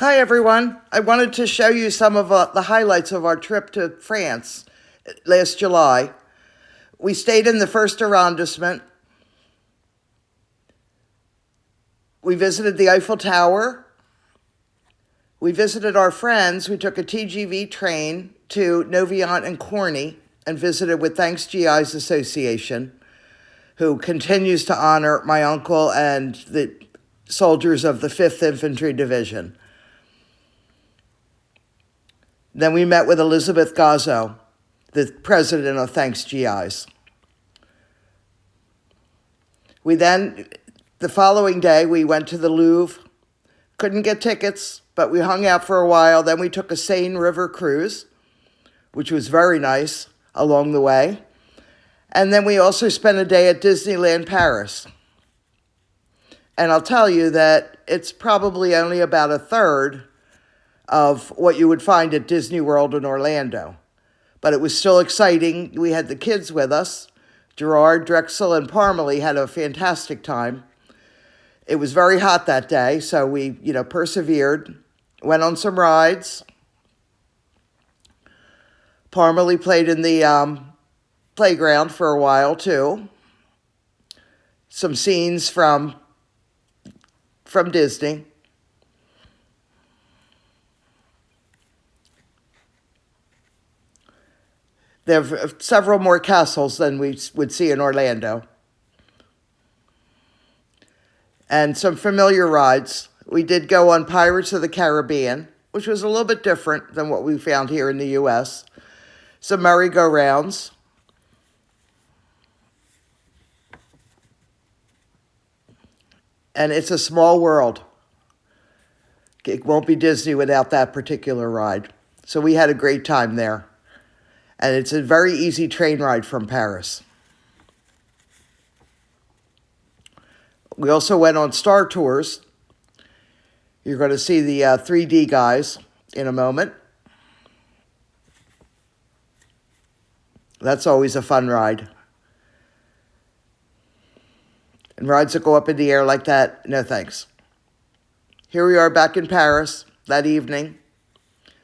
Hi, everyone. I wanted to show you some of the highlights of our trip to France last July. We stayed in the first arrondissement. We visited the Eiffel Tower. We visited our friends. We took a TGV train to Noveant-Corny and visited with Thanks GI's Association, who continues to honor my uncle and the soldiers of the 5th Infantry Division. Then we met with Elizabeth Gazzo, the president of Thanks GIs. The following day, we went to the Louvre. Couldn't get tickets, but we hung out for a while. Then we took a Seine River cruise, which was very nice along the way. And then we also spent a day at Disneyland Paris. And I'll tell you that it's probably only about a third of what you would find at Disney World in Orlando. But it was still exciting. We had the kids with us. Gerard, Drexel, and Parmalee had a fantastic time. It was very hot that day, so we, persevered, went on some rides. Parmalee played in the playground for a while, too. Some scenes from Disney. There are several more castles than we would see in Orlando. And some familiar rides. We did go on Pirates of the Caribbean, which was a little bit different than what we found here in the U.S. Some merry-go-rounds. And it's a small world. It won't be Disney without that particular ride. So we had a great time there. And it's a very easy train ride from Paris. We also went on Star Tours. You're going to see the 3D guys in a moment. That's always a fun ride. And rides that go up in the air like that, no thanks. Here we are back in Paris that evening.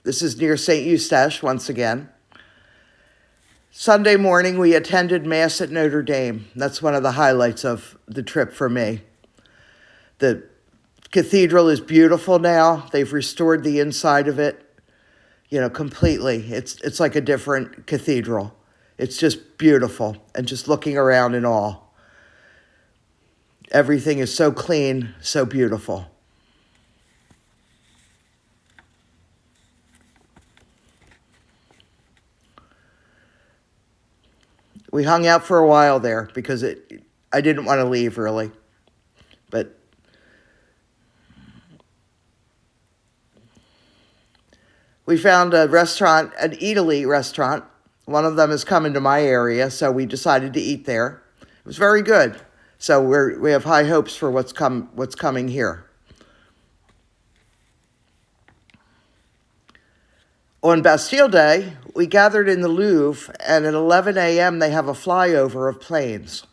This is near St. Eustache once again. Sunday morning, we attended Mass at Notre Dame. That's one of the highlights of the trip for me. The cathedral is beautiful now. They've restored the inside of it, completely. It's like a different cathedral. It's just beautiful, and just looking around in awe. Everything is so clean, so beautiful. We hung out for a while there because I didn't want to leave, really. But we found a restaurant, an Italy restaurant. One of them is coming to my area, so we decided to eat there. It was very good. So we have high hopes for what's coming here. On Bastille Day, we gathered in the Louvre, and at 11 a.m. they have a flyover of planes.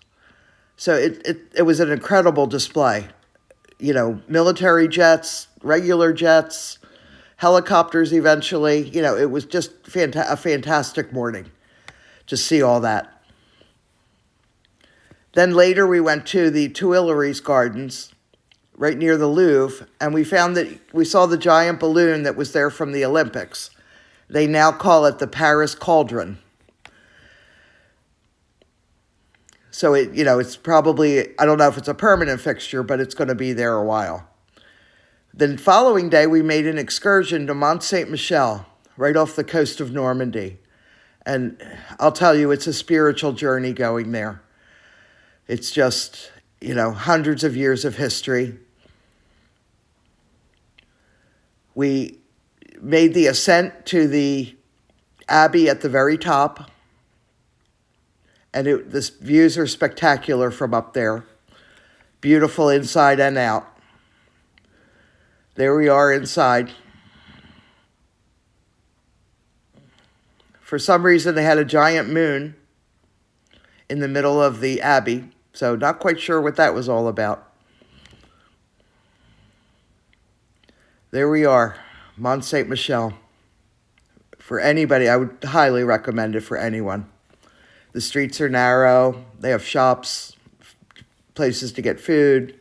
So it was an incredible display. Military jets, regular jets, helicopters eventually. It was just a fantastic morning to see all that. Then later we went to the Tuileries Gardens, right near the Louvre, and we saw the giant balloon that was there from the Olympics. They now call it the Paris Cauldron. So it's probably, I don't know if it's a permanent fixture, but it's going to be there a while. The following day, we made an excursion to Mont Saint-Michel, right off the coast of Normandy. And I'll tell you, it's a spiritual journey going there. It's just, hundreds of years of history. We made the ascent to the abbey at the very top. And the views are spectacular from up there. Beautiful inside and out. There we are inside. For some reason, they had a giant moon in the middle of the abbey, so not quite sure what that was all about. There we are, Mont Saint-Michel. For anybody, I would highly recommend it for anyone. The streets are narrow. They have shops, places to get food.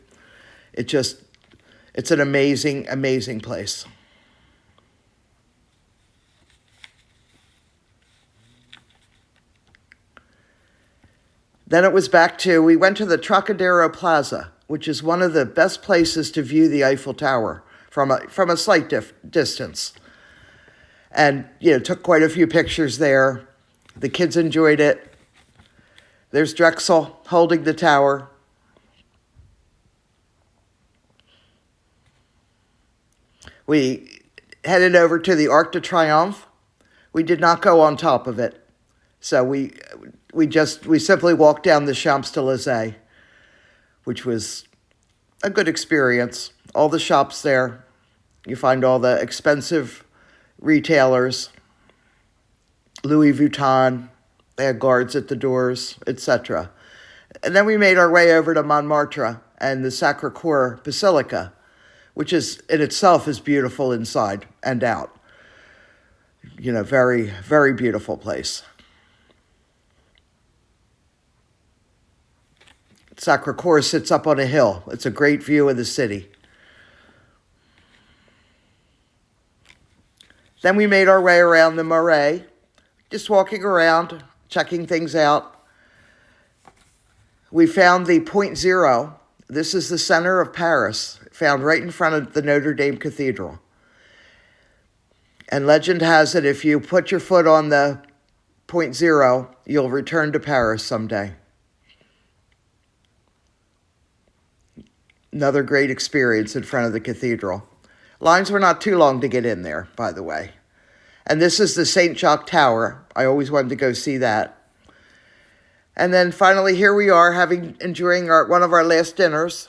It's an amazing, amazing place. Then it was we went to the Trocadero Plaza, which is one of the best places to view the Eiffel Tower from a slight distance. And, took quite a few pictures there. The kids enjoyed it. There's Drexel holding the tower. We headed over to the Arc de Triomphe. We did not go on top of it. So we simply walked down the Champs-Élysées, which was a good experience. All the shops there. You find all the expensive retailers, Louis Vuitton, they had guards at the doors, etc. And then we made our way over to Montmartre and the Sacré-Cœur Basilica, which is in itself is beautiful inside and out. Very, very beautiful place. Sacré-Cœur sits up on a hill. It's a great view of the city. Then we made our way around the Marais, just walking around, checking things out. We found the Point Zero. This is the center of Paris, found right in front of the Notre Dame Cathedral. And legend has it, if you put your foot on the Point Zero, you'll return to Paris someday. Another great experience in front of the cathedral. Lines were not too long to get in there, by the way. And this is the St. Jacques Tower. I always wanted to go see that. And then finally, here we are enjoying one of our last dinners.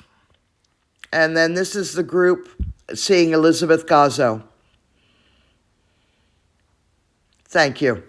And then this is the group seeing Elizabeth Gazzo. Thank you.